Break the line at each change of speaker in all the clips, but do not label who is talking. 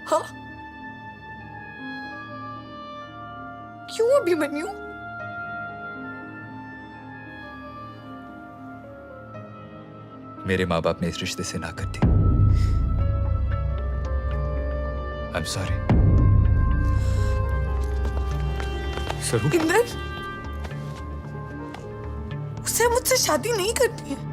हाँ, क्यों अभिमन्यु?
मेरे माँ बाप ने इस रिश्ते से ना कर दी। I am sorry. सरू,
इंदर, उसे मुझसे शादी नहीं करनी है।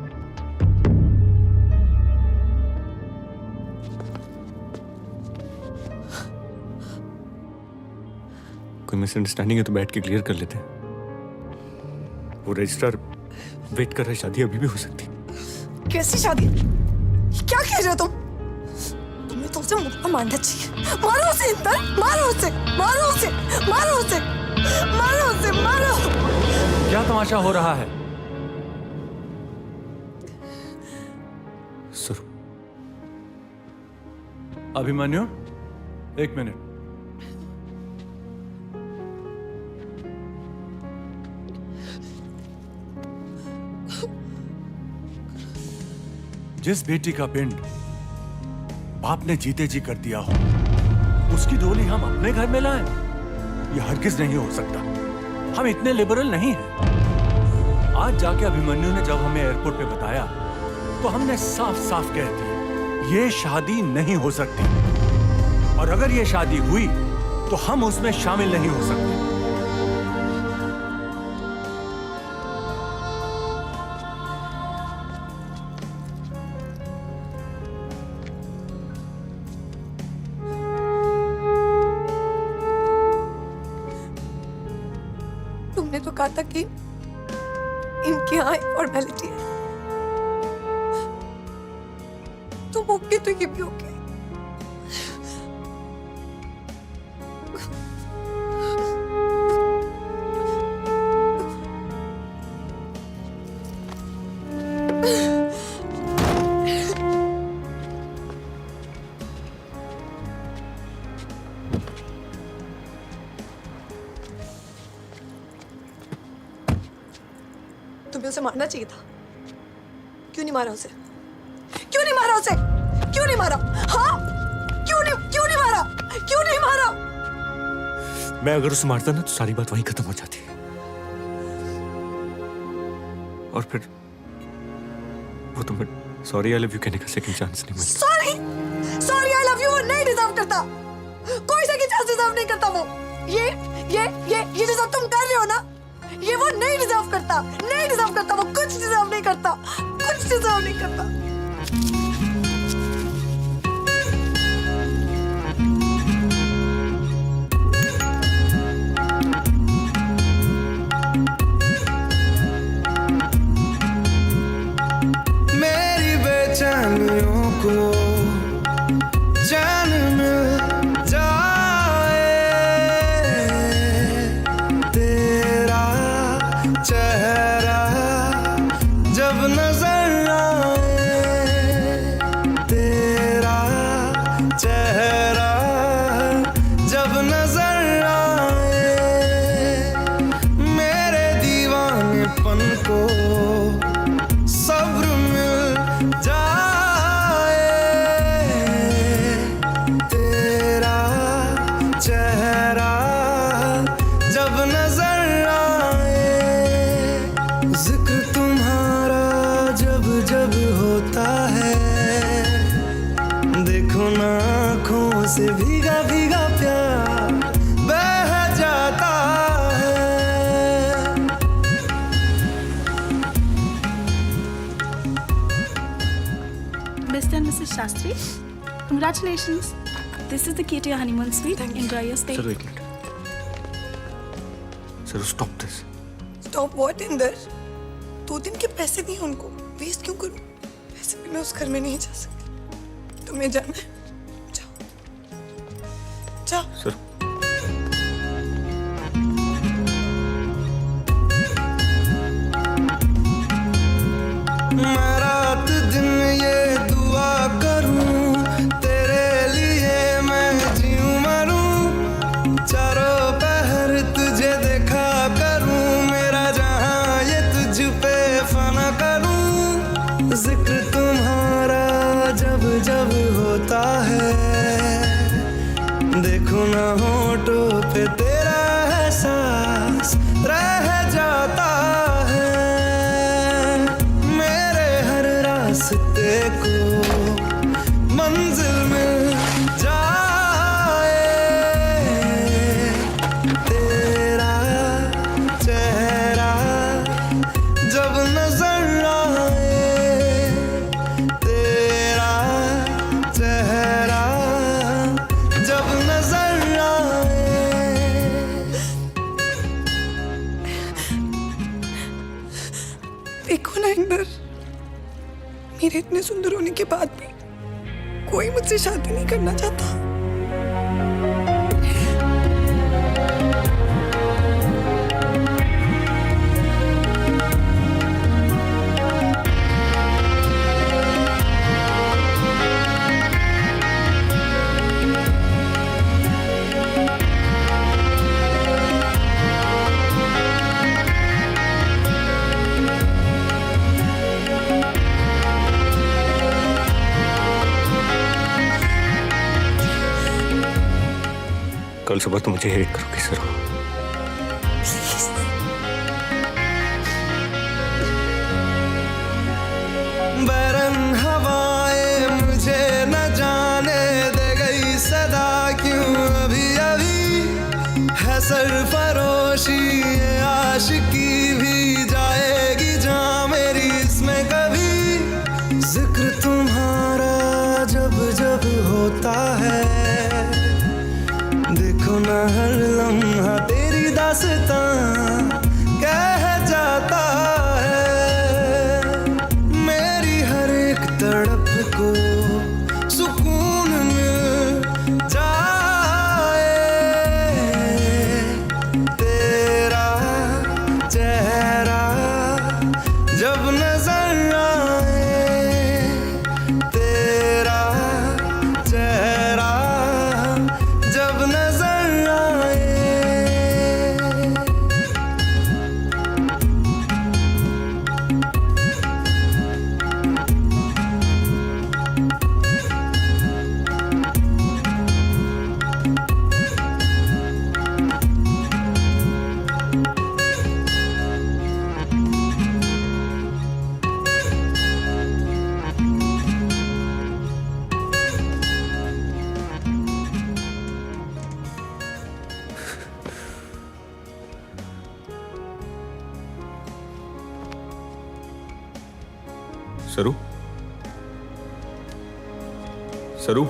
कोई मिसअंडरस्टैंडिंग है तो बैठ के क्लियर कर लेते हैं। वो रजिस्ट्रार वेट कर रहा है, शादी अभी भी हो सकती है।
कैसी शादी? क्या कह रहे हो तुम? तुम्हें तो उसे मुक्का मारना चाहिए। मारो उसे इंदर, मारो उसे, मारो उसे, मारो उसे, मारो उसे, मारो।
क्या तमाशा हो रहा है?
सरू,
अभिमन्यु, एक मिनट। जिस बेटी का पिंड बाप ने जीते जी कर दिया हो, उसकी डोली हम अपने घर में लाएं? यह हरगिज नहीं हो सकता। हम इतने लिबरल नहीं हैं। आज जाके अभिमन्यु ने जब हमें एयरपोर्ट पे बताया तो हमने साफ साफ कह दिया, ये शादी नहीं हो सकती। और अगर ये शादी हुई तो हम उसमें शामिल नहीं हो सकते।
तुमने तो कहा था कि इनकी यहाँ फॉर्मेलिटी है, तुम ओके तो ये भी ओके। तुम्हें उसे मारना चाहिए था। क्यों नहीं मारा उसे? क्यों नहीं मारा उसे? क्यों नहीं मारा? हाँ, क्यों नहीं मारा? क्यों नहीं मारा?
मैं अगर उसे मारता ना तो सारी बात वहीं खत्म हो जाती। और फिर वो तुम्हें सॉरी आई लव यू कहने का सेकंड चांस नहीं मिलता।
सॉरी आई लव यू वो नहीं डिजर्व करता। कोई सेकंड चांस डिजर्व नहीं करता वो। ये डिजर्व तुम कर रहे हो ना, ये वो नहीं डिजर्व करता। नहीं डिजर्व करता वो, कुछ डिजर्व नहीं करता, कुछ डिजर्व नहीं करता।
मेरी बेचैनियों को चैन मिल जाए, तेरा चेहरा जब नजर आए, तेरा चेहरा जब नजर आए, मेरे दीवानेपन को सब्र मिल जाए, तेरा चेहरा जब नजर आए, जिक्र तुम्हारा जब जब होता है, देखो ना आँखों से भीगा भीगा प्यार बह जाता है।
Mr. and Mrs. Shastri, congratulations. This is the key to your honeymoon suite. Enjoy your stay.
सरू एक मिनट। सरू stop this.
Stop what Inder? 2 दिन के पैसे दिए उनको, वेस्ट क्यों करूं? वैसे भी मैं उस घर में नहीं जा सकती। तुम्हें जाना है, जाओ जाओ।
सरू
मैं रात दिन ये दुआ करूं, तेरे लिए मैं जीऊं मरूं, चारों पहर तुझे देखा करूं, मेरा जहां ये तुझ पे फना करूं, जिक्र तुम्हारा जब जब होता है, न होठों पे तेरा एहसास रह जाता है, मेरे हर रास्ते को मंजिल मिल जाए, तेरा चेहरा जब नजर आए, तेरा चेहरा जब नजर आए।
देखो ना इंदर, मेरे इतने सुंदर होने के बाद भी कोई मुझसे शादी नहीं करना चाहता।
कल सुबह तो मुझे हेट करोगे सरू।
बैरन हवाएं मुझे न जाने दे गई सदा क्यों अभी अभी है सरफरोशी ये आशिकी भी जाएगी जहाँ मेरी इसमें कभी जिक्र तुम्हारा जब जब होता है, देखो ना हर लम्हा तेरी दास्तां कह जाता है, मेरी हर एक तड़प को सुकून मिल जाए, तेरा चेहरा जब नजर आए, तेरा चेहरा जब नजर आए।
सरू, सरू,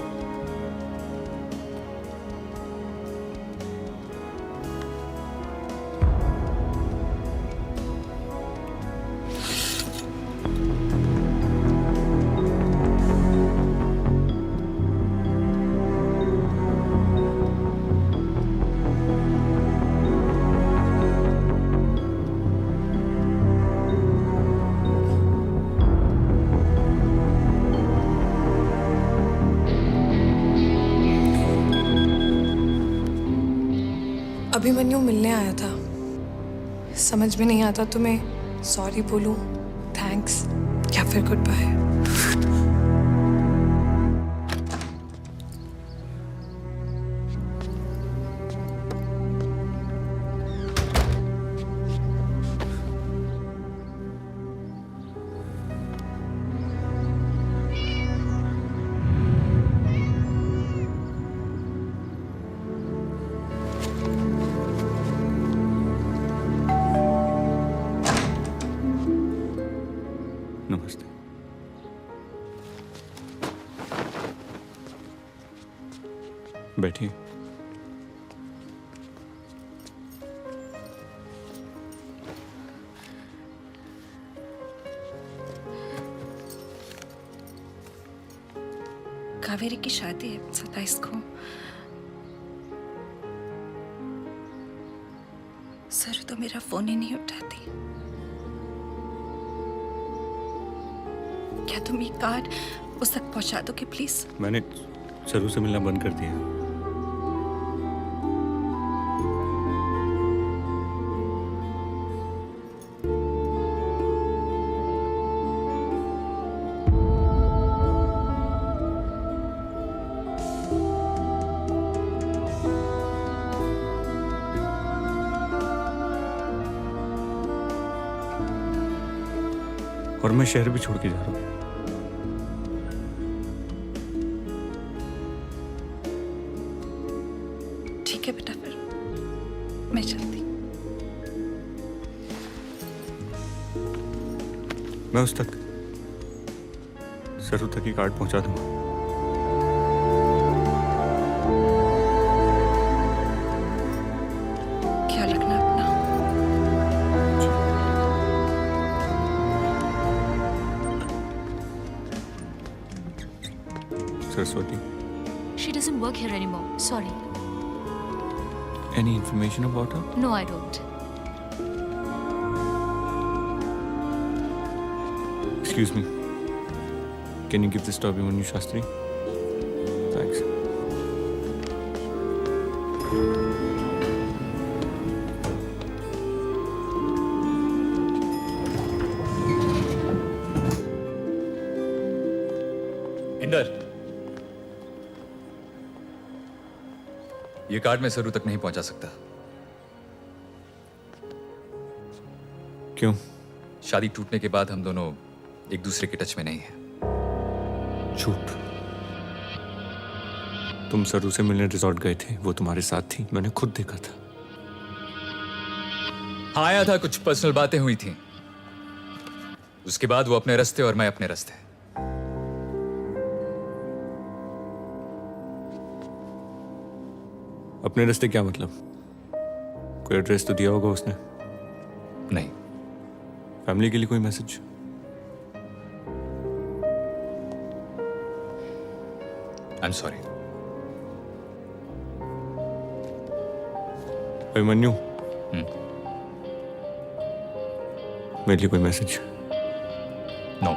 अभिमन्यु मिलने आया था, समझ में नहीं आता तुम्हें सॉरी बोलूं, थैंक्स या फिर गुड बाय।
नमस्ते। बैठिए।
कावेरी की शादी है 27 को। सर तो मेरा फोन ही नहीं उठाती। क्या तुम ये कार्ड उस तक पहुंचा दोगे प्लीज?
मैंने सरू से मिलना बंद कर दिया। और मैं शहर भी छोड़ के जा रहा हूँ।
ठीक है बेटा, फिर मैं चलती।
मैं उस तक सरू तक ही कार्ड पहुंचा दूंगा।
ख्याल रखना अपना।
Saraswati,
She doesn't work here anymore. Sorry.
any information about her?
No, I don't.
Excuse me. Can you give this to Abhimanyu Shastri? Thanks.
Inder, ये कार्ड मैं सरू तक नहीं पहुंचा सकता।
क्यों?
शादी टूटने के बाद हम दोनों एक दूसरे के टच में नहीं हैं।
झूठ। तुम सरू से मिलने रिजॉर्ट गए थे, वो तुम्हारे साथ थी, मैंने खुद देखा था।
हाँ, आया था, कुछ पर्सनल बातें हुई थी। उसके बाद वो अपने रास्ते और मैं अपने रास्ते।
अपने रास्ते क्या मतलब? कोई एड्रेस तो दिया होगा उसने।
नहीं।
फैमिली के लिए कोई message?
I am sorry.
Abhimanyu, मेरे लिए कोई मैसेज?
नो।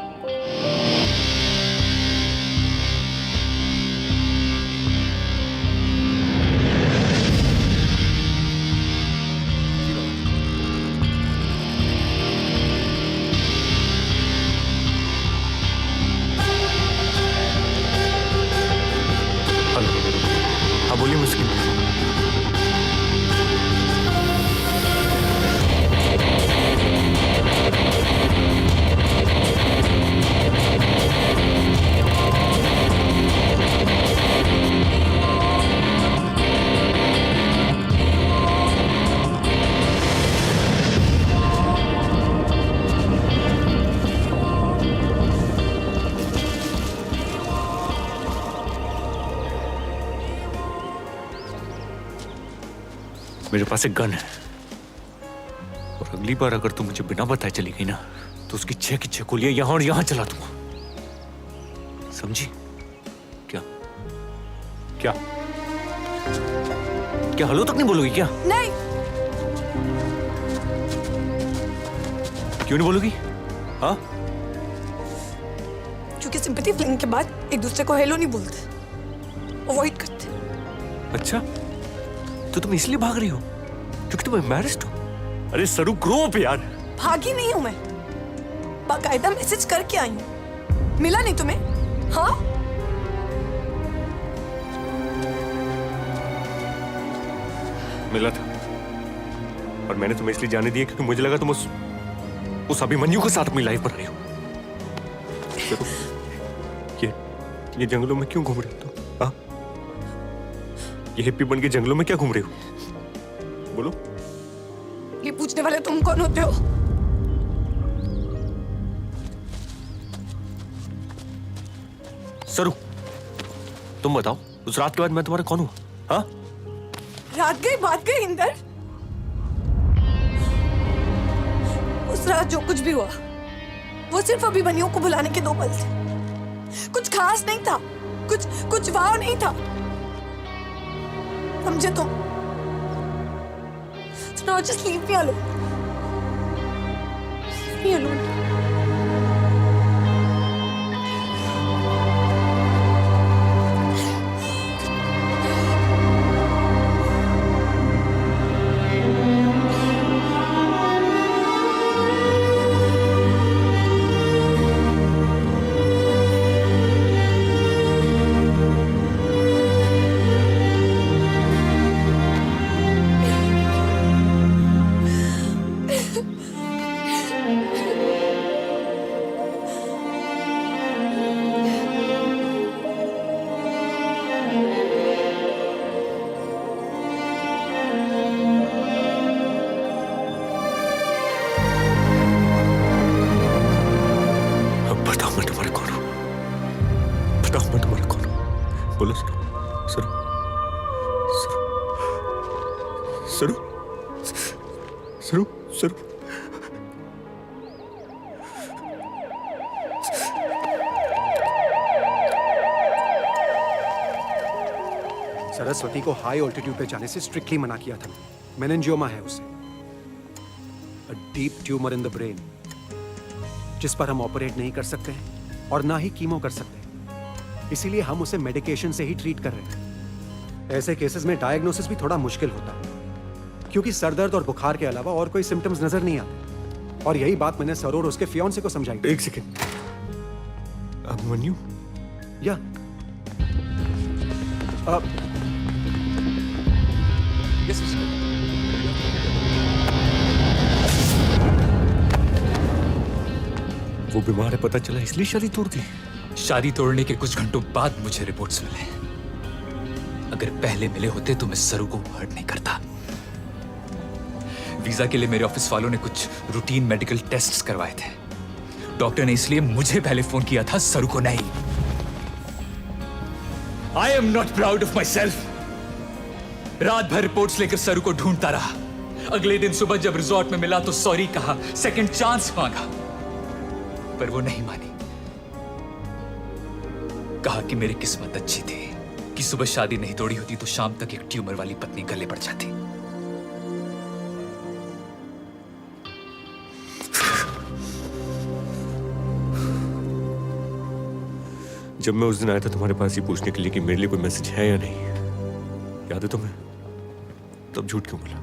हेलो, हाँ बोलिए मुश्किल। मेरे पास एक गन है और अगली बार अगर तुम मुझे बिना बताए चली गई ना तो उसकी 6 की 6 गोलियां यहां और यहां चला दूंगा, समझी? क्या क्या क्या हेलो तक नहीं बोलोगी क्या?
नहीं।
क्यों नहीं बोलोगी? हाँ,
क्योंकि सिंपैथी फ्लिंग के बाद एक दूसरे को हेलो नहीं बोलते, अवॉइड करते।
अच्छा, तो तुम इसलिए भाग रही हो क्योंकि तुम एम्बैरेस्ड हो? अरे सरू, ग्रो अप यार।
भागी नहीं हूं मैं, बाकायदा मैसेज करके आई हूं। मिला नहीं तुम्हें? हाँ,
मिला था और मैंने तुम्हें इसलिए जाने दिया क्योंकि मुझे लगा तुम उस अभिमन्यु के साथ अपनी लाइफ बना रही हो। सरू, ये जंगलों में क्यों घूम रही हो तुम? हाँ, ये हिप्पी बन के जंगलों में क्या घूम रहे हो? बोलो।
ये पूछने वाले तुम कौन होते हो?
सरू, तुम बताओ, उस रात के बाद मैं तुम्हारा कौन हूं? हाँ,
रात गई बात गई इंदर। उस रात जो कुछ भी हुआ वो सिर्फ अभिमन्यु को बुलाने के 2 पल थे। कुछ खास नहीं था, कुछ वाव नहीं था, समझे तुम? So now just leave me alone. Leave me alone.
नाम मैं तुम्हारा कौन हूं? बोलो सरू, सरू, सरू, सरू, सरू, सरू।
सरस्वती को हाई ऑल्टीट्यूड पे जाने से स्ट्रिक्टली मना किया था। मेनिंजियोमा है उसे, a deep tumour in the brain, जिस पर हम ऑपरेट नहीं कर सकते हैं और ना ही कीमो कर सकते हैं। इसीलिए हम उसे मेडिकेशन से ही ट्रीट कर रहे हैं। ऐसे केसेस में डायग्नोसिस भी थोड़ा मुश्किल होता है, क्योंकि सरदर्द और बुखार के अलावा और कोई सिम्टम्स नजर नहीं आते। और यही बात मैंने सरू और उसके फियांसे को समझाई।
एक सेकेंड, अभिमन्यु?
या
Yes, Mr.
वो बीमार है पता चला, इसलिए शादी तोड़ दी।
शादी तोड़ने के कुछ घंटों बाद मुझे रिपोर्ट्स मिले। अगर पहले मिले होते तो मैं सरू को हर्ट नहीं करता। वीजा के लिए मेरे ऑफिस वालों ने कुछ रूटीन मेडिकल टेस्ट्स करवाए थे। डॉक्टर ने इसलिए मुझे पहले फोन किया था, सरू को नहीं। I am not proud of my self. रात भर रिपोर्ट्स लेकर सरू को ढूंढता रहा। अगले दिन सुबह जब रिजॉर्ट में मिला तो सॉरी कहा, सेकंड चांस मांगा, पर वो नहीं मानी। कहा कि मेरी किस्मत अच्छी थी कि सुबह शादी नहीं तोड़ी होती तो शाम तक एक ट्यूमर वाली पत्नी गले पड़ जाती।
जब मैं उस दिन आया था तुम्हारे पास ये पूछने के लिए कि मेरे लिए कोई मैसेज है या नहीं, याद है तुम्हें? तब झूठ क्यों बोला?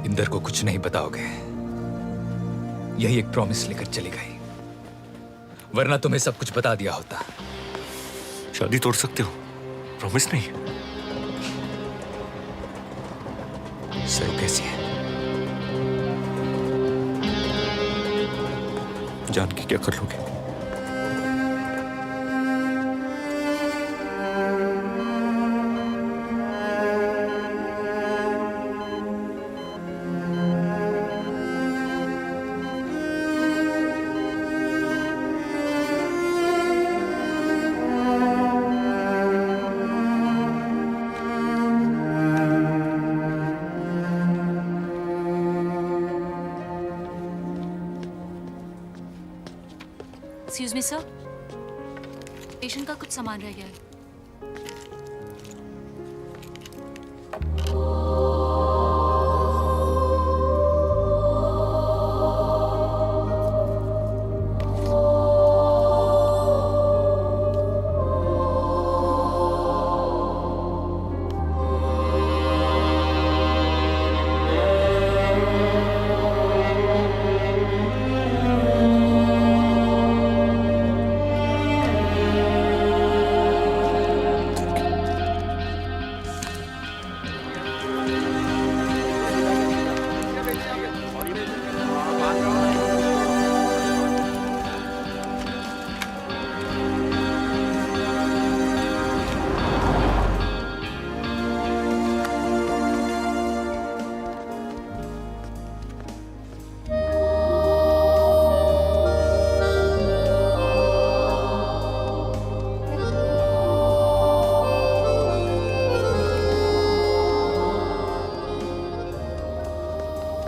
इंदर को कुछ नहीं बताओगे, यही एक प्रॉमिस लेकर चली गई, वरना तुम्हें सब कुछ बता दिया होता।
शादी तोड़ सकते हो, प्रॉमिस नहीं।
सरू कैसी है?
जान के क्या कर लोगे?
एक्सक्यूज मी सर, पेशेंट का कुछ सामान रह गया है।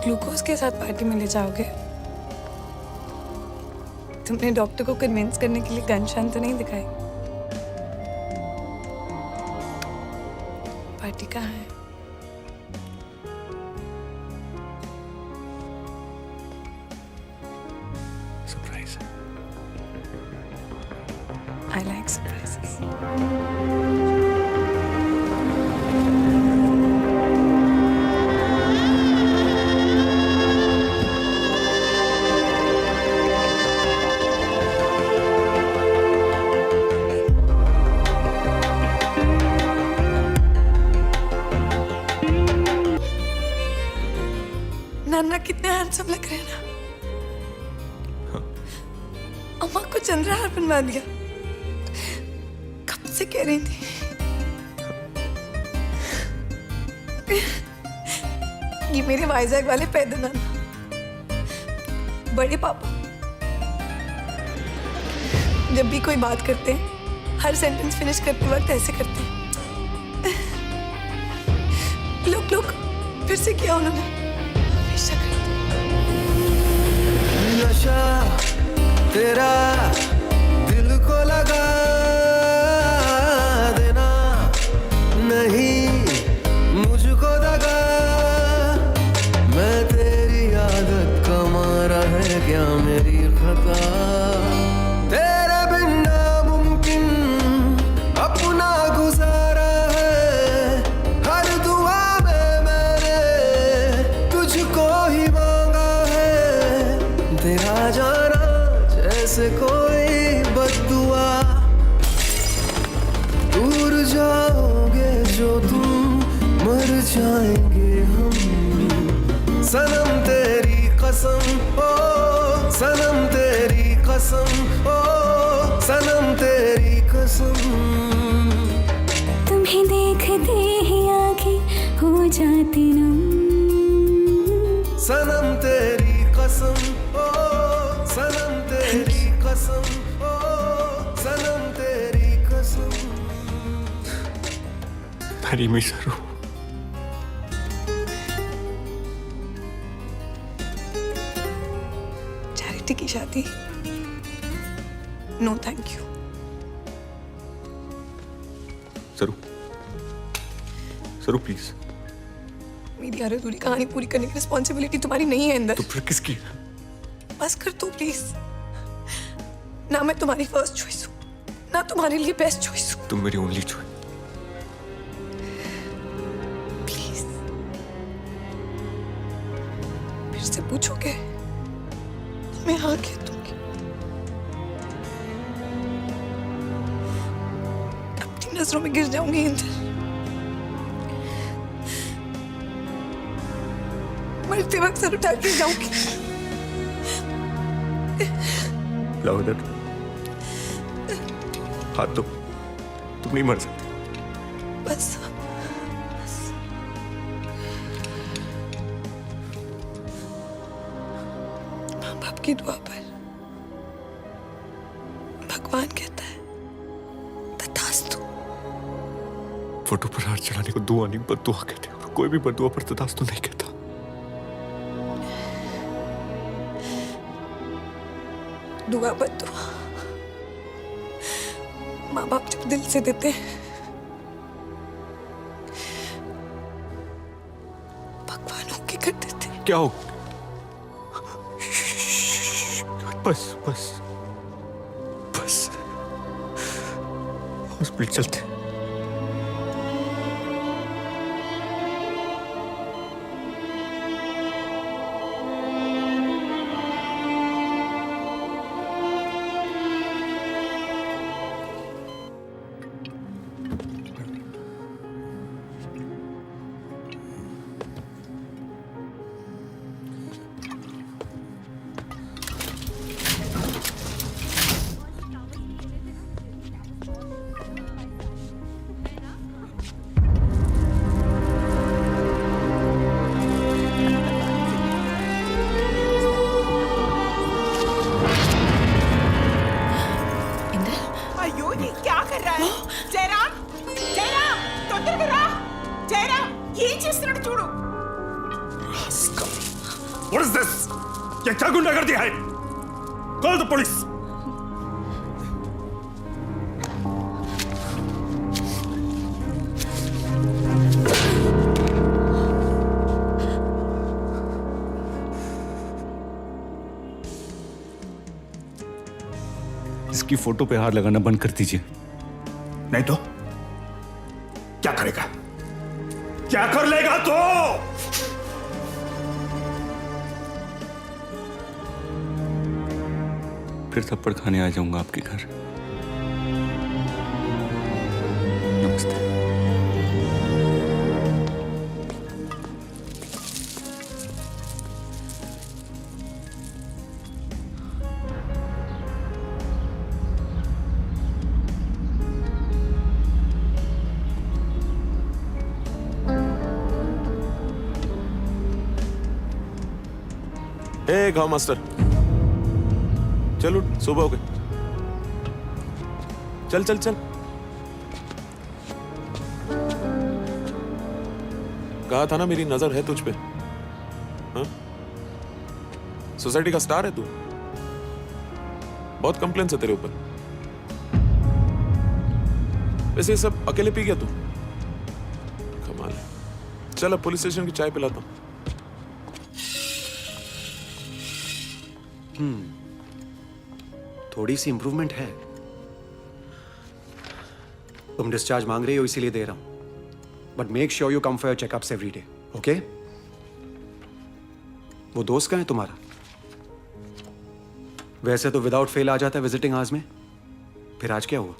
ग्लूकोज के साथ पार्टी में ले जाओगे? तुमने डॉक्टर को कन्विंस करने के लिए घनश्याम तो नहीं दिखाई? पार्टी कहाँ है?
सरप्राइज।
I like surprises. नाना कितने हैंडसम लग रहे हैं ना। अम्मा को चंद्रहार बनवा दिया, कब से कह रही थी। ये मेरे वाइजैक वाले पैदे नाना, बड़े पापा। जब भी कोई बात करते हैं हर सेंटेंस फिनिश करते वक्त ऐसे करते हैं। लुक लुक, फिर से किया उन्होंने, हमेशा करते हैं।
नशा तेरा दिल को लगा देना, नहीं मुझको दगा, मैं तेरी आदत का मारा है क्या मेरी खता, तेरे बिन नामुमकिन अपना गुजारा है, हर दुआ में मैंने तुझको ही मांगा है, तेरा जाना जैसे कोई बद्दुआ, दूर जाओगे जो तुम मर जाएंगे हम, सनम तेरी कसम ओ सनम तेरी कसम ओ सनम तेरी कसम,
तुम्हें देखते ही आंखें हो जाती नम,
सनम तेरी कसम ओ सनम तेरी कसम ओ सनम तेरी कसम।
मेरी मिसरू,
चैरिटी की शादी, नो थैंक यू।
सरू, सरू प्लीज।
मेरी हर अधूरी कहानी पूरी करने की रिस्पॉन्सिबिलिटी तुम्हारी नहीं है अंदर।
तो फिर किसकी?
बस कर तू प्लीज। ना मैं तुम्हारी फर्स्ट चॉइस हूँ, ना तुम्हारे लिए बेस्ट चॉइस हूँ।
तुम मेरी ओनली चॉइस।
प्लीज फिर से पूछोगे तो मैं हाँ कह दूंगी। अपनी नजरों में गिर जाऊंगी इंदर, मरते वक्त सर उठा के जाऊंगी।
लाओ इधर हाथ दो, तुम नहीं मर सकते।
बस माँ बाप की दुआ पर भगवान कहता है तथास्तु।
फोटो पर हाथ चढ़ाने को दुआ नहीं बद्दुआ कहते, और कोई भी बद्दुआ पर तथास्तु नहीं कहता।
दुआ बद्दुआ माँ बाप जब दिल से देते हैं, भगवान होके कर देते हैं।
क्या हो? बस बस बस, हॉस्पिटल चलते।
अयो ये क्या कर रहा है? जयराम, जयराम, तొందరగా రా. జయరామ్, ఏం చేస్తున్నాడు చూడు.
What is this? ये क्या गुंडागर्दी है? Call the police.
इसकी फोटो पे हाथ लगाना बंद कर दीजिए।
नहीं तो क्या करेगा? क्या कर लेगा तो?
फिर थप्पड़ खाने आ जाऊंगा आपके घर। नमस्ते।
ए गांव मास्टर, चलो सुबह हो गई। चल चल चल। कहा था ना मेरी नजर है तुझ पे। हाँ? सोसाइटी का स्टार है तू। बहुत कंप्लेंट्स है तेरे ऊपर। वैसे ये सब अकेले पी गया तू? कमाल है। चल अब पुलिस स्टेशन की चाय पिलाता हूं।
थोड़ी सी इंप्रूवमेंट है। तुम डिस्चार्ज मांग रही हो इसीलिए दे रहा हूं, but make sure you come for your checkups every day, okay? वो दोस्त कहाँ है तुम्हारा? वैसे तो विदाउट फेल आ जाता है विजिटिंग आवर्स में, फिर आज क्या हुआ?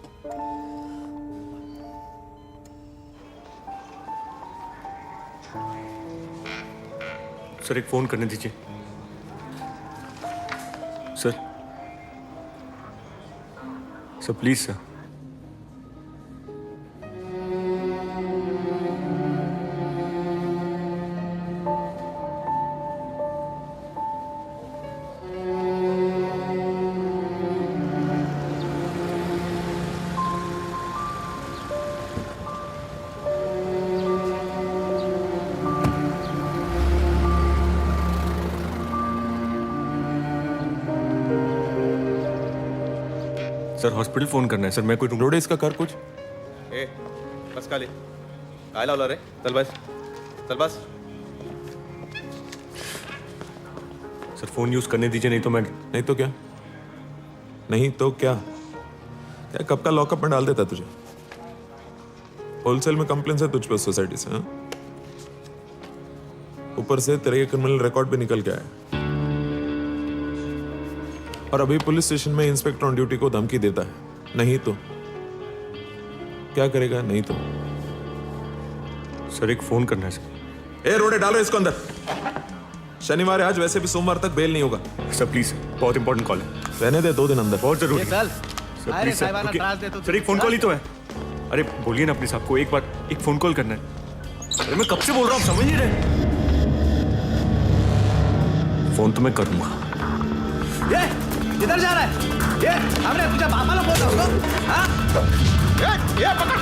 सर एक फोन करने दीजिए। Sir please sir. Sir hospital phone करना है सर। मैं कोई
लोडे इसका कर कुछ।
ए बस काले काय लावला रे? चल बस चल बस।
सर फोन यूज करने दीजिए, नहीं तो मैं।
नहीं तो क्या? नहीं तो क्या? क्या कब का लॉकअप में डाल देता तुझे? होलसेल में कंप्लेंट्स है तुझ पे सोसाइटी से। हाँ? ऊपर से तेरे क्रिमिनल रिकॉर्ड भी निकल के आया, और अभी पुलिस स्टेशन में इंस्पेक्टर ऑन ड्यूटी को धमकी देता है। नहीं तो क्या करेगा? नहीं तो
सर एक फोन करना है सर।
ए रोडे डालो इसको अंदर। शनिवार है आज, वैसे भी सोमवार तक बेल नहीं होगा।
सर प्लीज, बहुत इंपॉर्टेंट कॉल है।
रहने दे 2 दिन अंदर।
बहुत जरूरी।
चल
सर प्लीज सर, रुकिए। सर एक फोन कॉल ही तो है। अरे बोलिए ना अपने साहब को, एक बार एक फोन कॉल करना है। अरे मैं कब से बोल रहा हूँ, समझ नहीं रहे। फोन तो मैं करूंगा।
ये किधर जा रहा है? ये हमने तुझे बाबा लोग बोल रहा हूँ। हाँ? ये पकड़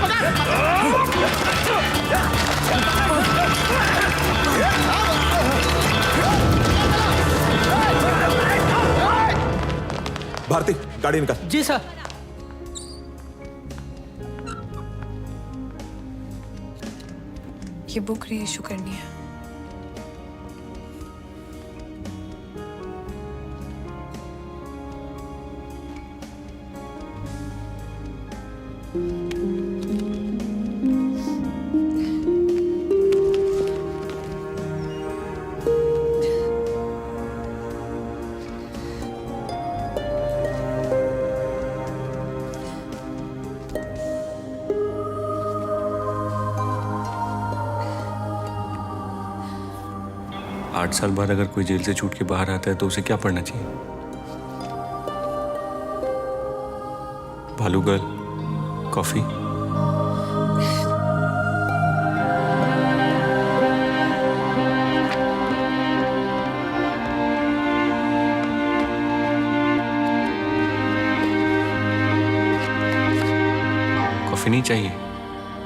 भारती गाड़ी निकाल।
जी सर।
ये बुक रीइश्यू करनी है।
आठ साल बाद अगर कोई जेल से छूट के बाहर आता है तो उसे क्या पढ़ना चाहिए? भालू गर्ल, कॉफी। कॉफी नहीं चाहिए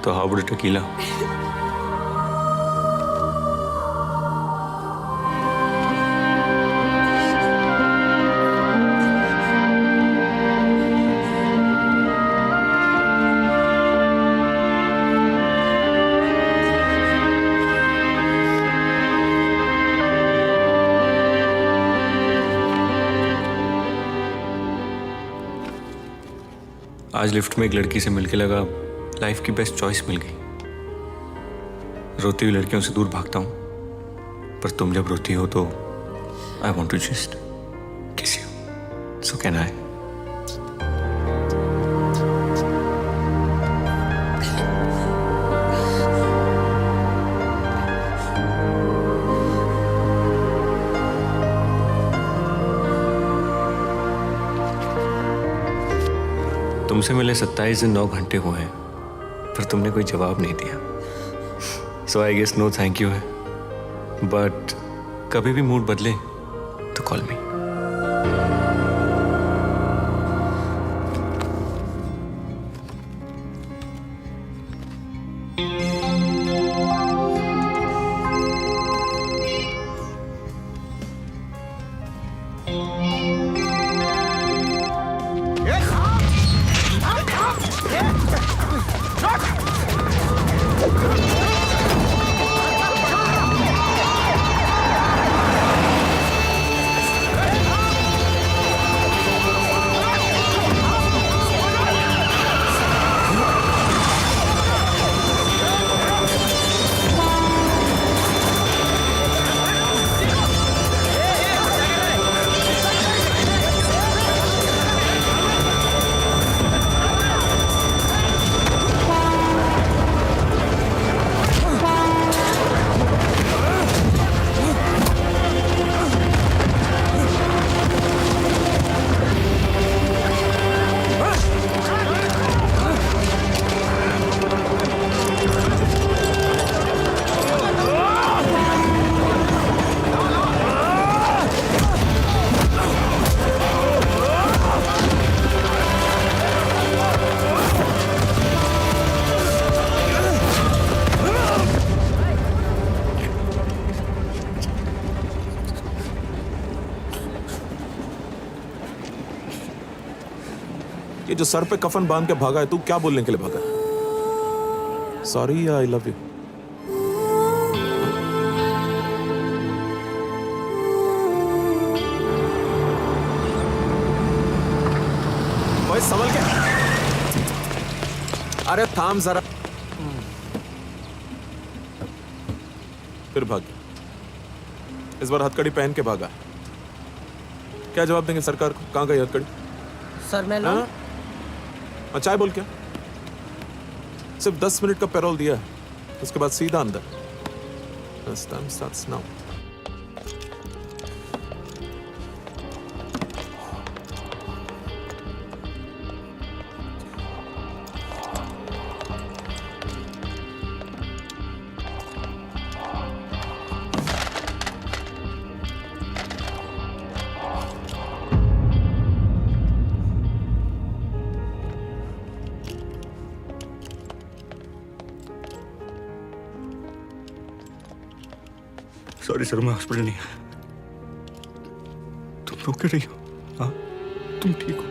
तो हाउ अबाउट टेकीला? आज लिफ्ट में एक लड़की से मिलके लगा लाइफ की बेस्ट चॉइस मिल गई। रोती हुई लड़कियों से दूर भागता हूं, पर तुम जब रोती हो तो आई वॉन्ट टू जस्ट किस यू। So can I? तुमसे मिले 27 दिन 9 घंटे हुए हैं, पर तुमने कोई जवाब नहीं दिया। So I guess no thank you है, बट कभी भी मूड बदले तो कॉल मी।
जो सर पे कफन बांध के भागा है, तू क्या बोलने के लिए भागा है? सॉरी या आई लव यू? भाई संभल के। अरे थाम जरा। फिर भाग गया। इस बार हथकड़ी पहन के भागा। क्या जवाब देंगे सरकार को? कहाँ गई हथकड़ी?
सर मैं
हाँ? चाय बोल क्या? सिर्फ 10 मिनट का पैरोल दिया है, उसके बाद सीधा अंदर। Time starts now.
Sorry sir, मैं हॉस्पिटल नहीं आया। तुम रो क्यों रही हो? हाँ, तुम ठीक हो?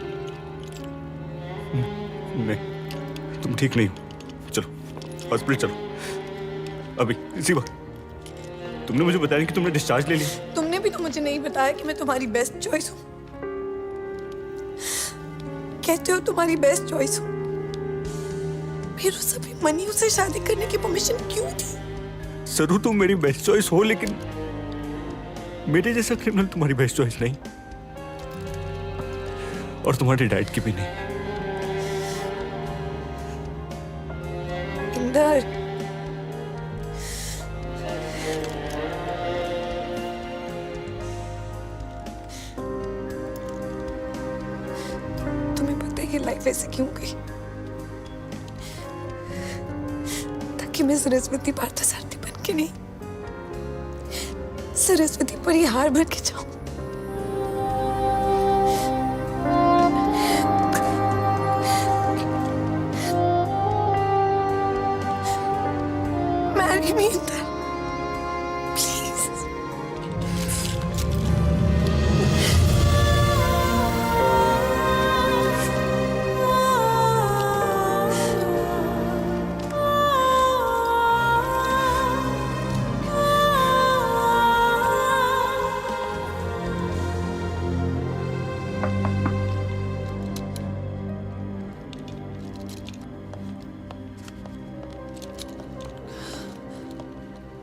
नहीं, तुम ठीक नहीं हो। चलो हॉस्पिटल चलो, अभी इसी वक्त। तुमने मुझे बताया कि तुमने डिस्चार्ज ले लिया।
तुमने भी तो मुझे नहीं बताया कि मैं तुम्हारी बेस्ट चॉइस हूँ। कहते हो तुम्हारी बेस्ट चॉइस हूँ, फिर उस अभी मनी से शादी करने की परमिशन क्यों दी?
जरूर तुम मेरी बेस्ट चॉइस हो, लेकिन मेरे जैसा क्रिमिनल तुम्हारी बेस्ट चॉइस नहीं, और तुम्हारी डाइट की भी नहीं।
इंदर, तुम्हें पता है कि लाइफ ऐसे क्यों गई? ताकि मैं सरस्वती पार्थसारथी बन के नहीं, सरस्वती पर ही हार भर के जाऊं। Marry me, Indra. Please.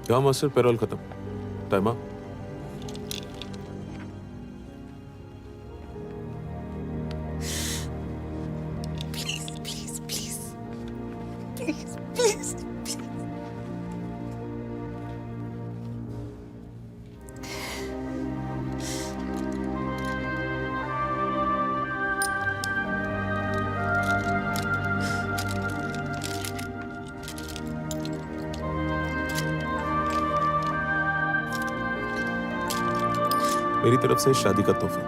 क्या मास्टर, पैरोल खत्म, time up.
Please, please, please. Please, please, please.
मेरी तरफ से शादी का तोहफा।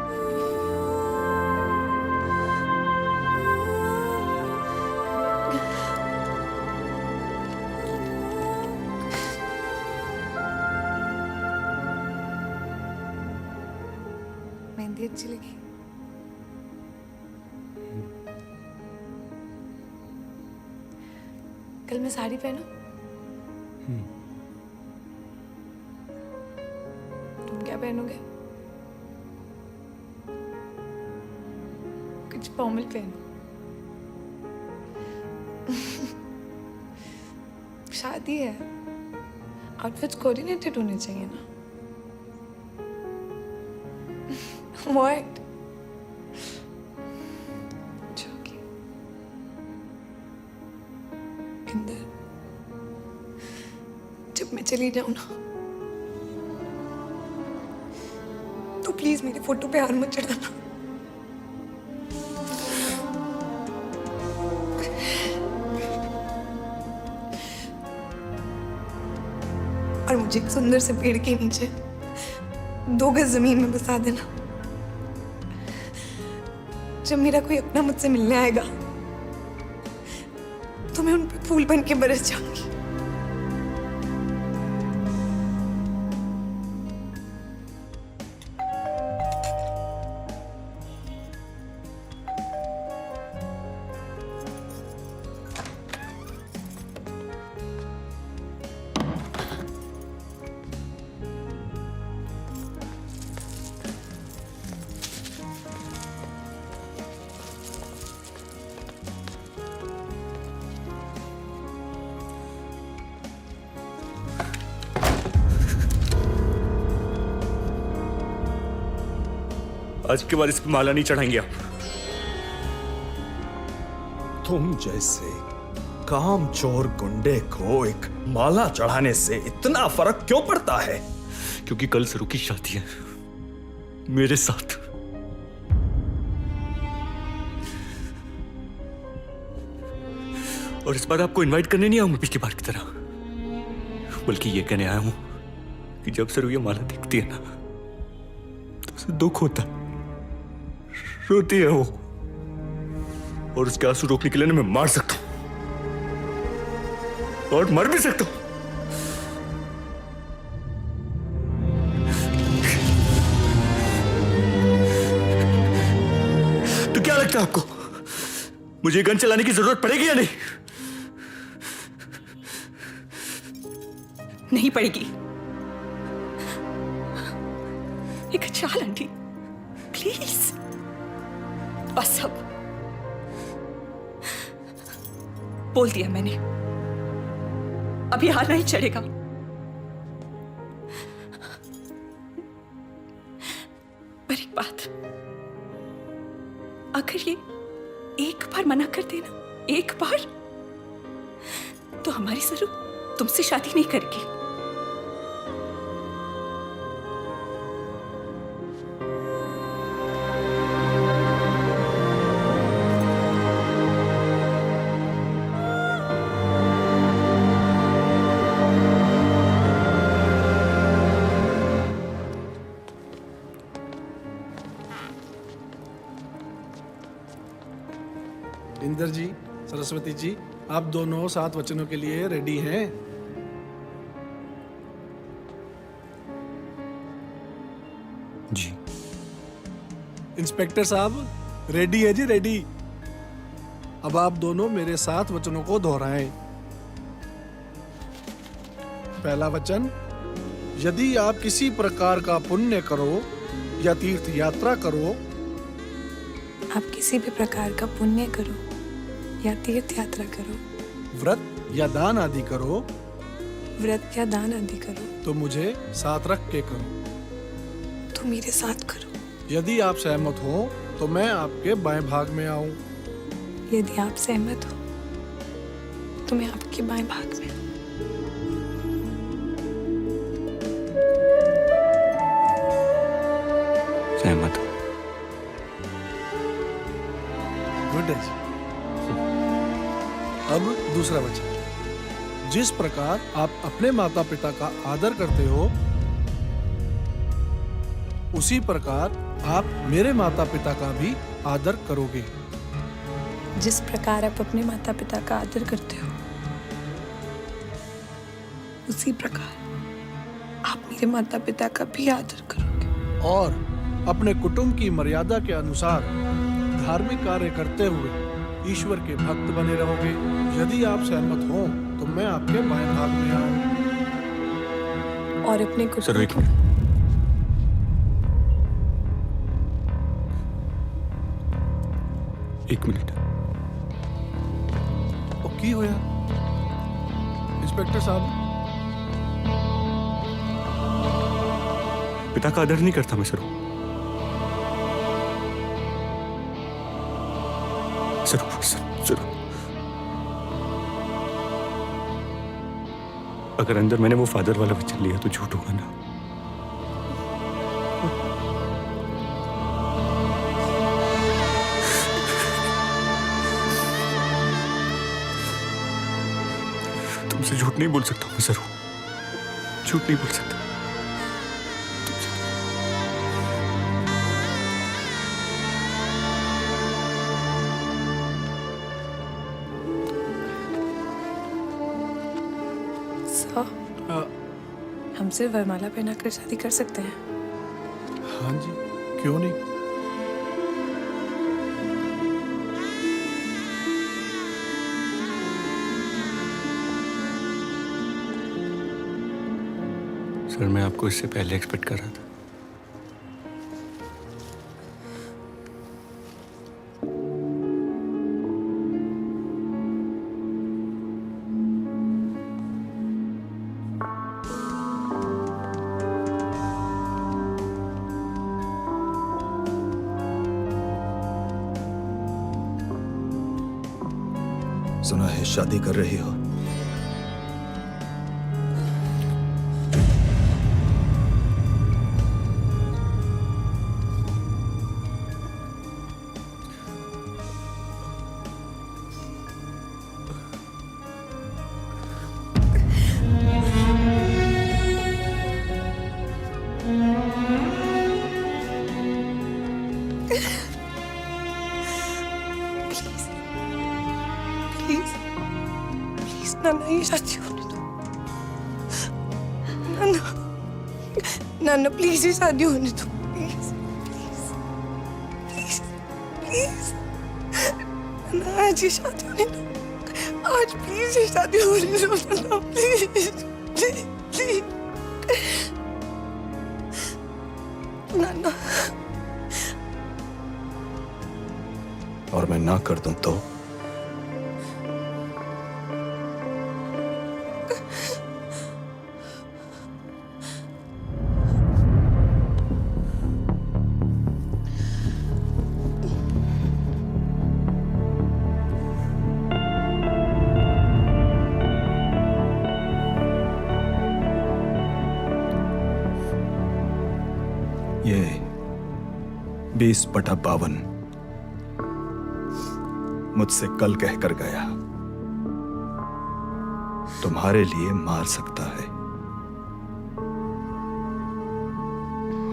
मेहंदी अच्छी लगी? कल मैं साड़ी पहनूं? तुम क्या पहनोगे? कुछ फॉर्मल पहनो। शादी है, आउटफिट्स कोऑर्डिनेटेड होने चाहिए ना। What? Joking. इंदर, जब मैं चली जाऊं ना, तो प्लीज मेरे फोटो पे हार मत चढ़ाना। और मुझे एक सुंदर से पेड़ के नीचे 2 गज जमीन में बसा देना। जब मेरा कोई अपना मुझसे मिलने आएगा तो मैं उन पे फूल बन के बरस जाऊंगी।
आज के बाद इस पे माला नहीं चढ़ाएंगे आप।
तुम जैसे कामचोर गुंडे को एक माला चढ़ाने से इतना फर्क क्यों पड़ता है?
क्योंकि कल सरू की शादी है मेरे साथ। और इस बार आपको इनवाइट करने नहीं आऊंगा पिछली बार की तरह, बल्कि ये कहने आया हूं कि जब सरू ये माला देखती है ना तो उसे दुख होता है, रोती है वो, और उसके आंसू रोकने के लिए ना मैं मार सकता हूं और मर भी सकता हूं। तो क्या लगता है आपको मुझे गन चलाने की जरूरत पड़ेगी या नहीं?
नहीं पड़ेगी। एक चाल आंटी, प्लीज बस अब बोल दिया मैंने, अभी हार नहीं चढ़ेगा। पर एक बात, अगर ये एक बार मना कर देना, एक बार, तो हमारी सरू तुमसे शादी नहीं करेगी।
इंदर जी, सरस्वती जी, आप दोनों 7 वचनों के लिए रेडी हैं?
जी।
इंस्पेक्टर साहब, रेडी है जी, रेडी। अब आप दोनों मेरे 7 वचनों को दोहराएं। पहला वचन, यदि आप किसी प्रकार का पुण्य करो या तीर्थ यात्रा करो,
आप किसी भी प्रकार का पुण्य करो या तीर्थ यात्रा करो,
व्रत या दान आदि करो,
व्रत या दान आदि करो,
तो मुझे साथ रख के करो।
तो मेरे साथ करो।
यदि आप सहमत हो तो मैं आपके बाएं भाग में आऊं।
यदि आप सहमत हो तो मैं आपके बाएं भाग में।
सहमत।
गुड है जी। अब दूसरा वचन, जिस प्रकार आप अपने माता पिता का आदर करते हो, उसी प्रकार आप मेरे माता पिता का भी आदर करोगे।
जिस प्रकार आप अपने माता पिता का आदर करते हो, उसी प्रकार आप मेरे माता पिता का भी आदर करोगे।
और अपने कुटुंब की मर्यादा के अनुसार धार्मिक कार्य करते हुए ईश्वर के भक्त बने रहोगे। यदि आप सहमत हो तो मैं आपके बाएं भाग में आऊं।
और अपने कुटुंब
सर एक मिनट। एक मिनट।
ओ की होया इंस्पेक्टर साहब?
पिता का आदर नहीं करता मैं सरू। सरू अगर अंदर मैंने वो फादर वाला वचन लिया तो झूठ होगा ना। तुमसे झूठ नहीं बोल सकता मैं सरू, झूठ नहीं बोल सकता।
हम सिर्फ वरमाला पहनाकर शादी कर सकते हैं।
हाँ जी, क्यों नहीं।
सर मैं आपको इससे पहले एक्सपेक्ट कर रहा था।
सुना है शादी कर रही हो।
प्लीज प्लीज नाना, ये शादी होने दो। नाना नाना प्लीज, ये शादी होने दो। प्लीज प्लीज प्लीज नाना, आज ये शादी होने दो। आज प्लीज ये शादी होने दो नाना, प्लीज प्लीज प्लीज नाना।
और मैं ना कर दूं तो? ये 20/52 मुझसे कल कहकर गया, तुम्हारे लिए मार सकता है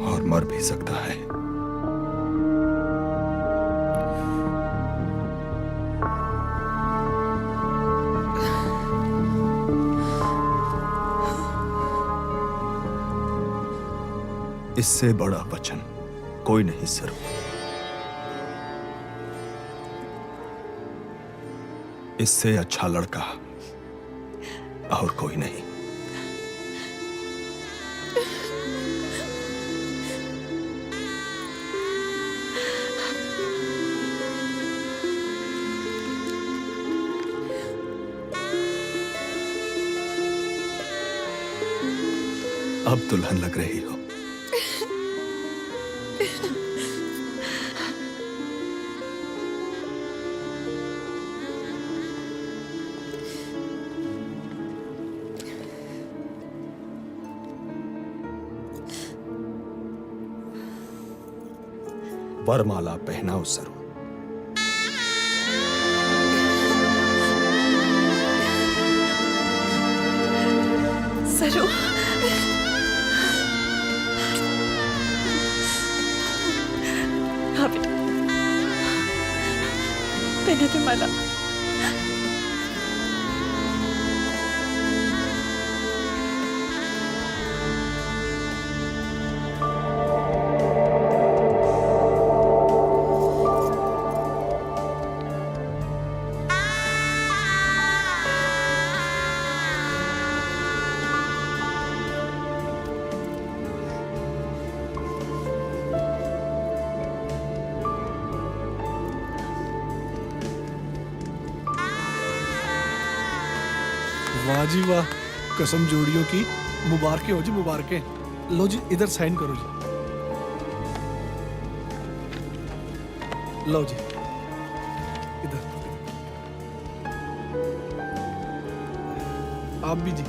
और मर भी सकता है। इससे बड़ा वचन कोई नहीं सर। इससे अच्छा लड़का और कोई नहीं। अब दुल्हन लग रही हो। वरमाला पहनाओ सरू।
सरू, हाँ बेटा, पहना दे माला।
वाह जी वाह, कसम जोड़ियों की मुबारकें हो जी, मुबारकें। लो जी, इधर साइन करो जी। लो जी, इधर आप भी जी।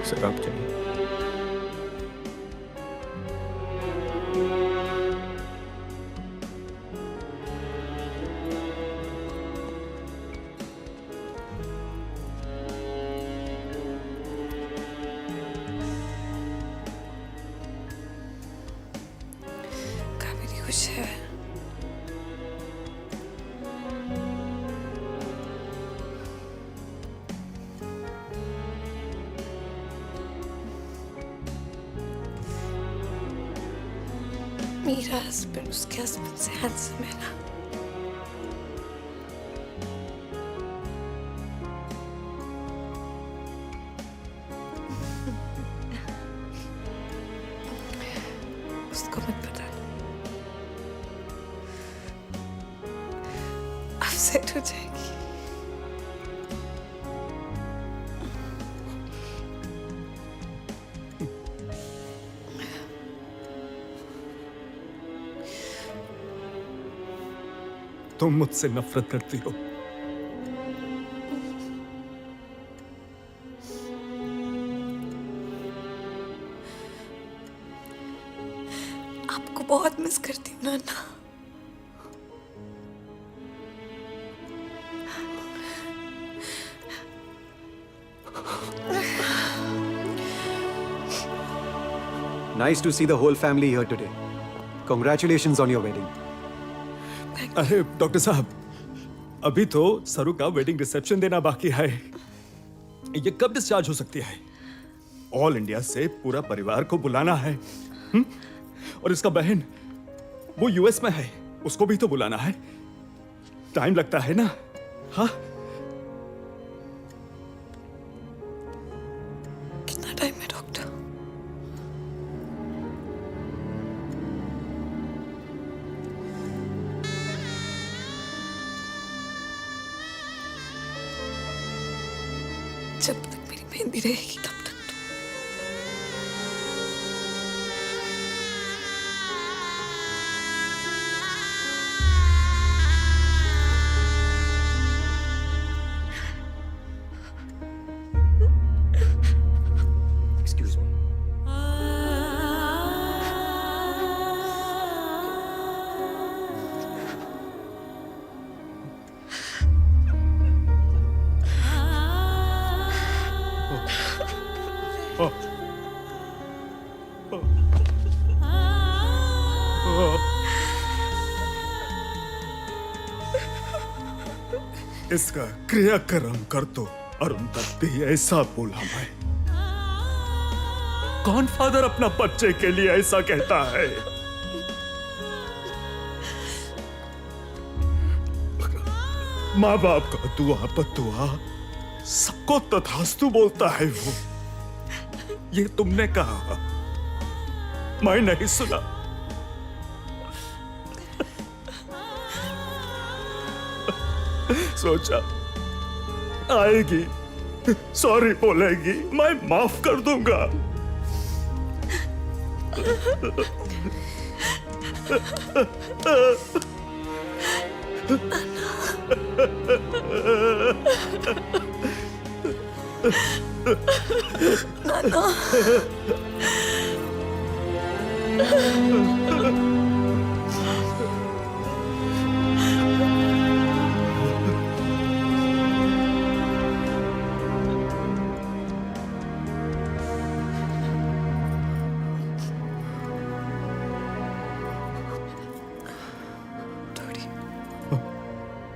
शराब चाहिए।
कावेरी खुश है। मेरा हस्बैंड उसके हस्बैंड से हैंडसम है ना। उसको मत बता, अपसेट हो जाएगी।
तुम मुझसे नफरत करती हो।
आपको बहुत मिस करती हूँ नाना।
Nice to see the whole family here today. Congratulations on your wedding.
अरे डॉक्टर साहब, अभी तो सरू का वेडिंग रिसेप्शन देना बाकी है। ये कब डिस्चार्ज हो सकती है? ऑल इंडिया से पूरा परिवार को बुलाना है। और इसका बहन वो यूएस में है, उसको भी तो बुलाना है। टाइम लगता है ना। हाँ,
कितना टाइम है डॉक्टर? जब तक मेरी मेहंदी रहेगी तब तक।
Excuse me.
इसका क्रियाक्रम कर दो। अरुंधति ऐसा बोला मैं। कौन फादर अपना बच्चे के लिए ऐसा कहता है? माँ बाप का दुआ बदुआ सबको तथास्तु बोलता है वो। ये तुमने कहा, मैं नहीं सुना। सोचा आएगी, सॉरी बोलेगी, मैं माफ कर दूंगा।
नाना,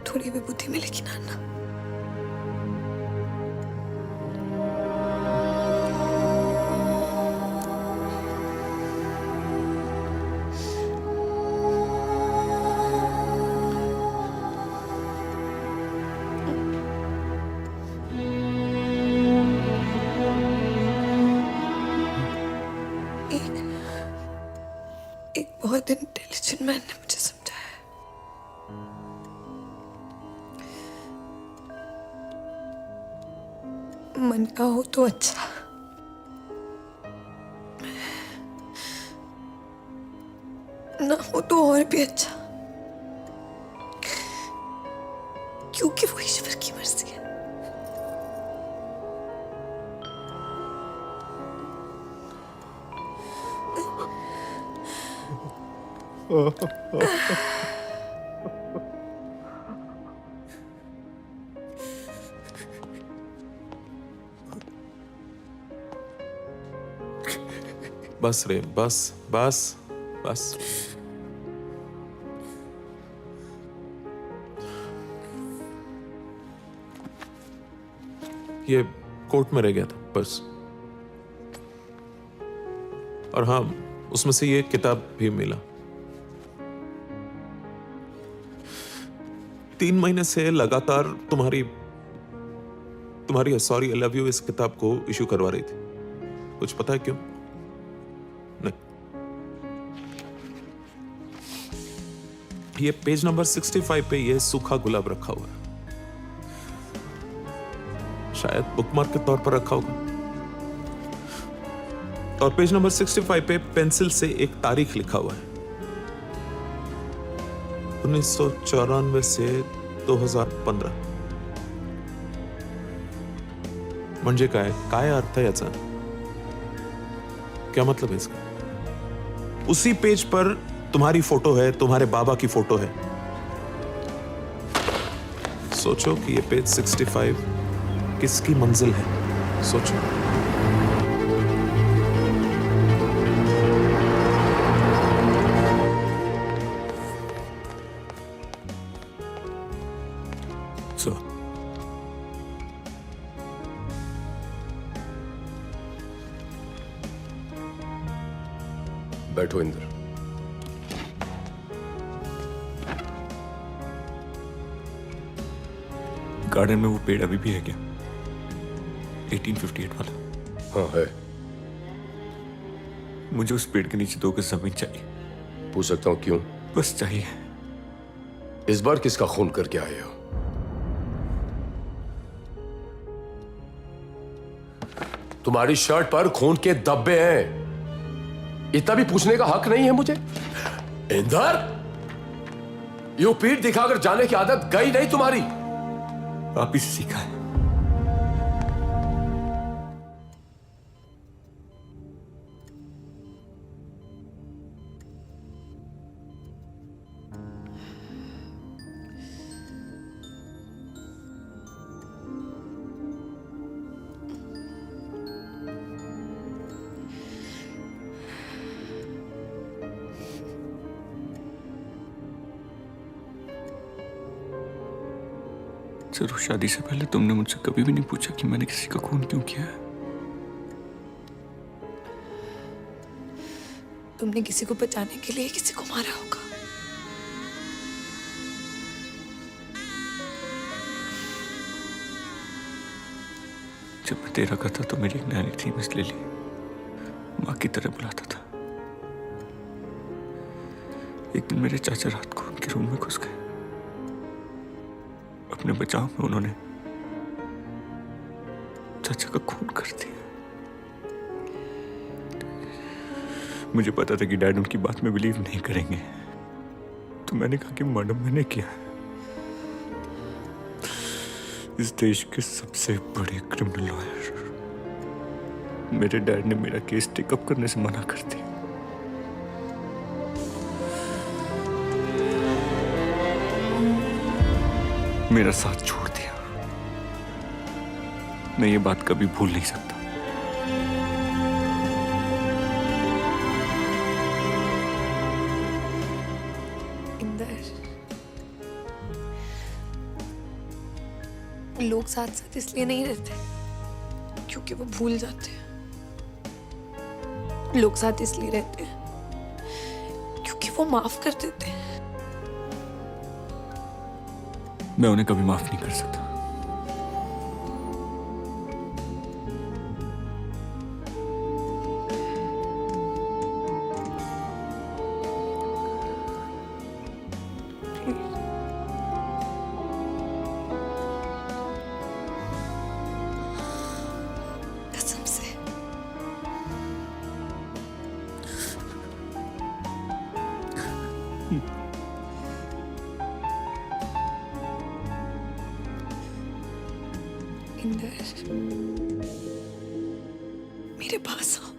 थोड़ी भी बुद्धि मिलेगी नाना। एक बहुत इंटेलिजेंट मैन ने मुझे समझाया, मन का हो तो अच्छा, ना हो तो और भी अच्छा, क्योंकि वो ईश्वर की मर्जी है।
बस रे, बस बस बस। ये कोर्ट में रह गया था बस। और हाँ, उसमें से ये किताब भी मिला। 3 महीने से लगातार तुम्हारी सॉरी आई लव यू इस किताब को इशू करवा रही थी। कुछ पता है क्यों? नहीं। ये पेज नंबर 65 पे ये सूखा गुलाब रखा हुआ है। शायद बुकमार्क के तौर पर रखा होगा। और पेज नंबर 65 पे पेंसिल से एक तारीख लिखा हुआ है, 1994 से 2015। म्हणजे काय अर्थ है याचा? क्या मतलब है इसका? उसी पेज पर तुम्हारी फोटो है, तुम्हारे बाबा की फोटो है। सोचो कि ये पेज 65 किसकी मंजिल है? सोचो।
सर,
बैठो इंद्र।
गार्डन में वो पेड़ अभी भी है क्या? 1858 वाला?
हाँ है।
मुझे उस पेड़ के नीचे 2 गज जमीन चाहिए।
पूछ सकता हूँ क्यों?
बस चाहिए।
इस बार किसका खून करके आए हो? तुम्हारी शर्ट पर खून के धब्बे हैं। इतना भी पूछने का हक नहीं है मुझे? इंदर, यूं पीठ दिखाकर जाने की आदत गई नहीं तुम्हारी।
आप ही से सीखा है। जरूर शादी से पहले तुमने मुझसे कभी भी नहीं पूछा कि मैंने किसी का खून क्यों किया है।
तुमने किसी को बचाने के लिए किसी को मारा होगा।
जब मैं तेरा का था तो मेरी एक नानी थी, मिस लिली, माँ की तरह बुलाता था। एक दिन मेरे चाचा रात को उनके रूम में घुस गए। अपने बचाव में उन्होंने चाचा का खून कर दिया। मुझे पता था कि डैड उनकी बात में बिलीव नहीं करेंगे, तो मैंने कहा कि मैडम मैंने किया है। इस देश के सबसे बड़े क्रिमिनल लॉयर मेरे डैड ने मेरा केस टेकअप करने से मना कर दिया। मेरा साथ छोड़ दिया। मैं ये बात कभी भूल नहीं सकता।
लोग साथ साथ इसलिए नहीं रहते क्योंकि वो भूल जाते हैं। लोग साथ इसलिए रहते हैं क्योंकि वो माफ कर देते हैं।
मैं उन्हें कभी माफ नहीं कर सकता।
कसम से। इंदर, मेरे पास आओ।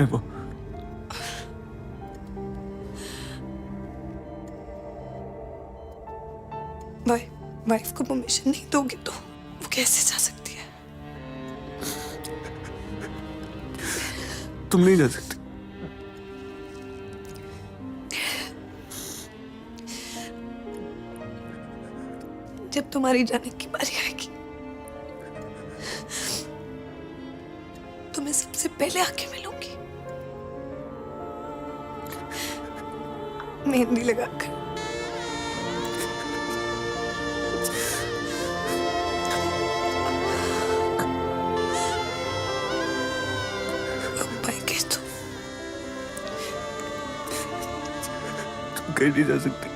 है वो?
वाइफ को परमिशन नहीं दोगे तो वो कैसे जा सकती है?
तुम नहीं जा सकती।
जब तुम्हारी जाने की बारी आएगी तो मैं सबसे पहले आके मिलूंगी, मेहंदी लगाकर।
कहीं नहीं जा सकती।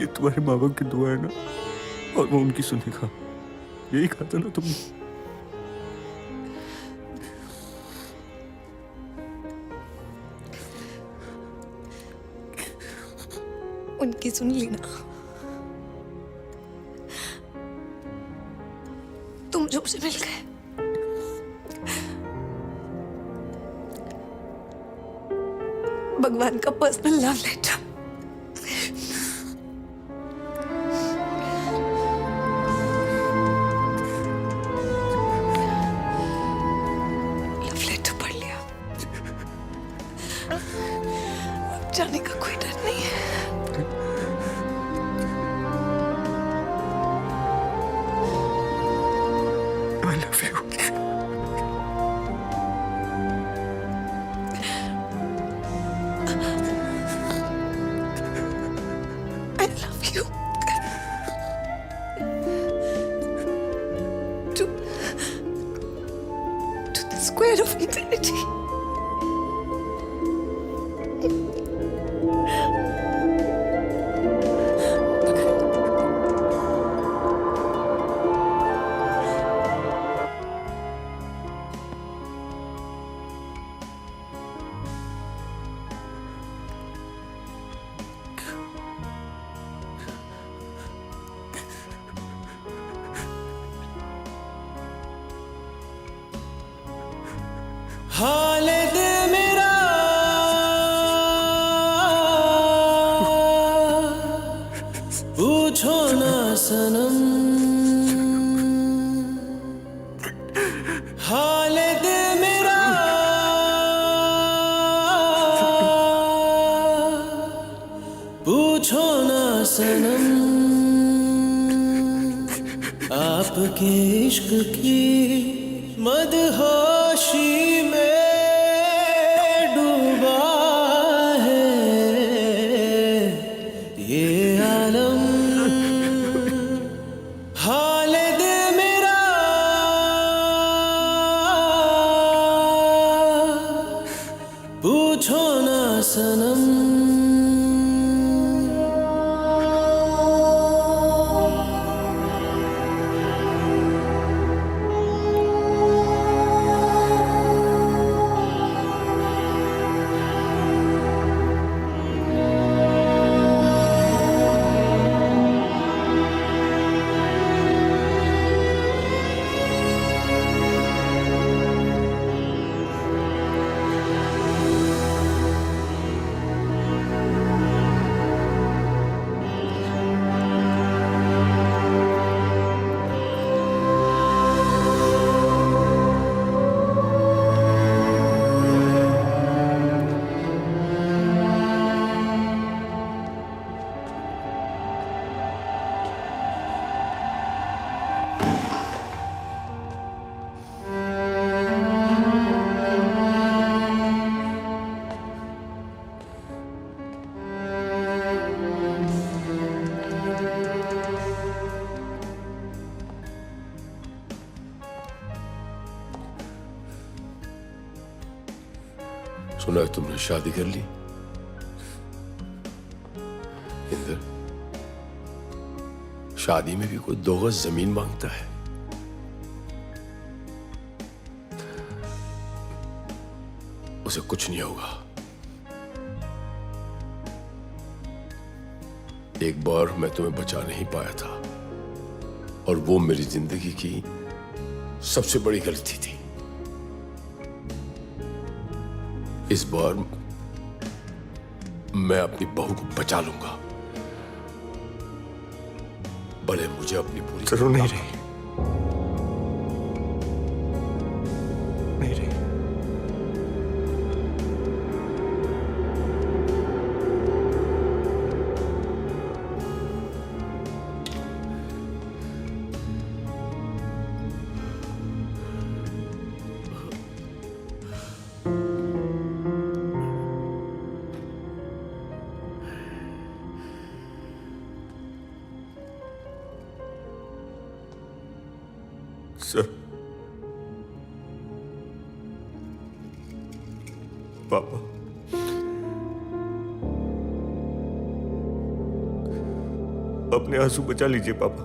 ये तुम्हारे माँ बाप की दुआ है ना, और वो उनकी सुनेगा, यही कहा था ना तुमने।
उनकी सुन ली ना। तुम जो मुझसे मिल गए। भगवान का personal love letter. Love letter पढ़ लिया। अब जाने का कोई डर नहीं है।
I love you.
I love you. To the square of infinity.
हाल दिल मेरा पूछो ना सनम, हाल दिल मेरा पूछो ना सनम, आपके इश्क की मदहोशी में डूबा है ये आलम, हाल दिल मेरा पूछो ना सनम।
सुना है तुमने शादी कर ली इंदर? शादी में भी कोई 2 गज जमीन मांगता है। उसे कुछ नहीं होगा। एक बार मैं तुम्हें बचा नहीं पाया था और वो मेरी जिंदगी की सबसे बड़ी गलती थी। इस बार मैं अपनी बहू को बचा लूंगा, भले मुझे अपनी पूरी
जरूर नहीं रही, नहीं रही। सर, पापा, अपने आंसू बचा लीजिए पापा।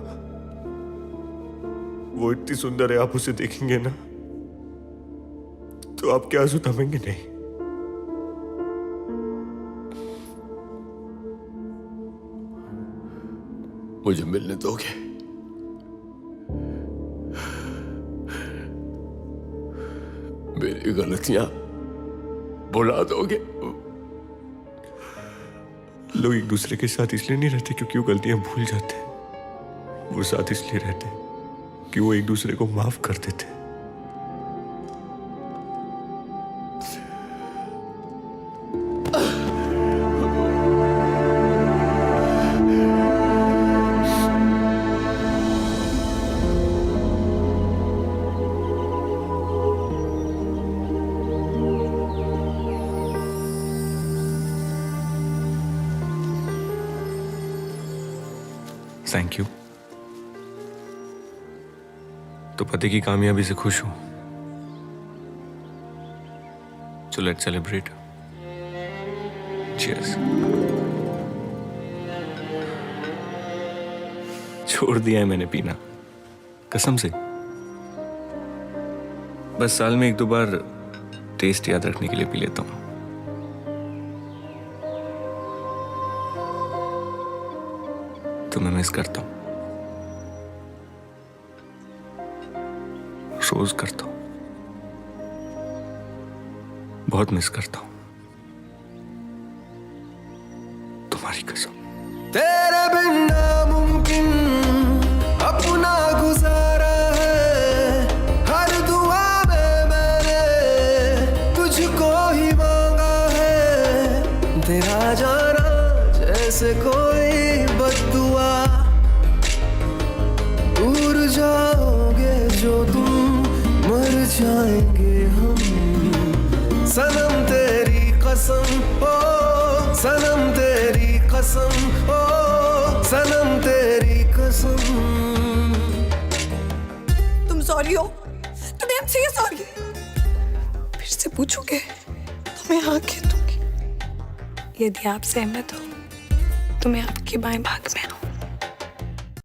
वो इतनी सुंदर है, आप उसे देखेंगे ना तो आपके आंसू थमेंगे नहीं।
मुझे मिलने दोगे? मेरी गलतियां भुला दोगे?
लोग एक दूसरे के साथ इसलिए नहीं रहते क्योंकि वो गलतियां भूल जाते हैं। वो साथ इसलिए रहते हैं कि वो एक दूसरे को माफ कर देते हैं। Thank you. तो पति की कामयाबी से खुश हूं, so let's celebrate. Cheers. छोड़ दिया है मैंने पीना, कसम से। बस साल में 1-2 बार टेस्ट याद रखने के लिए पी लेता हूं। तुम्हें मिस करता हूं, रोज करता हूं, बहुत मिस करता हूं, तुम्हारी कसम।
तेरे बिन नामुमकिन अपना गुजारा है, हर दुआ में मैंने तुझको ही मांगा है। तेरा जाना जैसे कोई बद्दुआ, दूर जाओगे जो तुम मर जाएंगे हम। सनम तेरी कसम, ओ सनम तेरी कसम, ओ सनम तेरी कसम।
तुम सॉरी हो? तुम्हें हम से सॉरी? फिर से पूछोगे तो मैं आंखें दूंगी। यदि आप सहमत हो तो मैं आपकी बाएं भाग में आऊं।